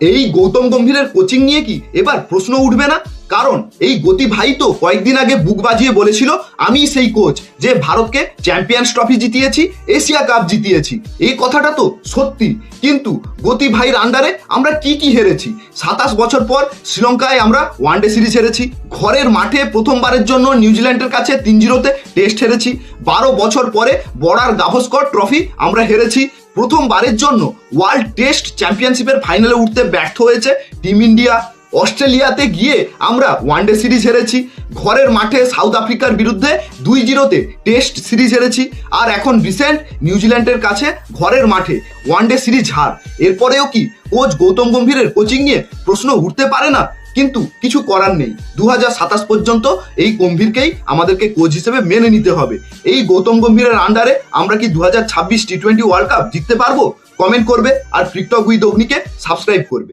এই গৌতম গম্ভীরের কোচিং নিয়ে কি এবার প্রশ্ন উঠবে না? কারণ এই গতি ভাই তো কয়েকদিন আগে বুক বাজিয়ে বলেছিল আমি সেই কোচ যে ভারতকে চ্যাম্পিয়ন্স ট্রফি জিতিয়েছি, এশিয়া কাপ জিতিয়েছি। এই কথাটা তো সত্যি, কিন্তু গতি ভাইয়ের আন্ডারে আমরা কি হেরেছি। 27 বছর পর শ্রীলঙ্কায় আমরা ওয়ানডে সিরিজ হেরেছি, ঘরের মাঠে প্রথমবারের জন্য নিউজিল্যান্ডের কাছে 3-0 টেস্ট হেরেছি, 12 বছর পরে বর্ডার গাভাস্কর ট্রফি আমরা হেরেছি, প্রথমবারের জন্য ওয়ার্ল্ড টেস্ট চ্যাম্পিয়নশিপের ফাইনালে উঠতে ব্যর্থ হয়েছে টিম ইন্ডিয়া, অস্ট্রেলিয়াতে গিয়ে আমরা ওয়ানডে সিরিজ হেরেছি, ঘরের মাঠে সাউথ আফ্রিকার বিরুদ্ধে 2-0 টেস্ট সিরিজ হেরেছি, আর এখন রিসেন্ট নিউজিল্যান্ডের কাছে ঘরের মাঠে ওয়ানডে সিরিজ হার। এরপরেও কি কোচ গৌতম গম্ভীরের কোচিং নিয়ে প্রশ্ন উঠতে পারে না? কিন্তু কিছু করার নেই, 2027 পর্যন্ত এই গম্ভীরকেই আমাদেরকে কোচ হিসেবে মেনে নিতে হবে। এই গৌতম গম্ভীরের আন্ডারে আমরা কি 2026 টি-20 ওয়ার্ল্ড কাপ জিততে পারবো? কমেন্ট করবে আর ক্রিকটক উইথ অগ্নিকে সাবস্ক্রাইব করবে।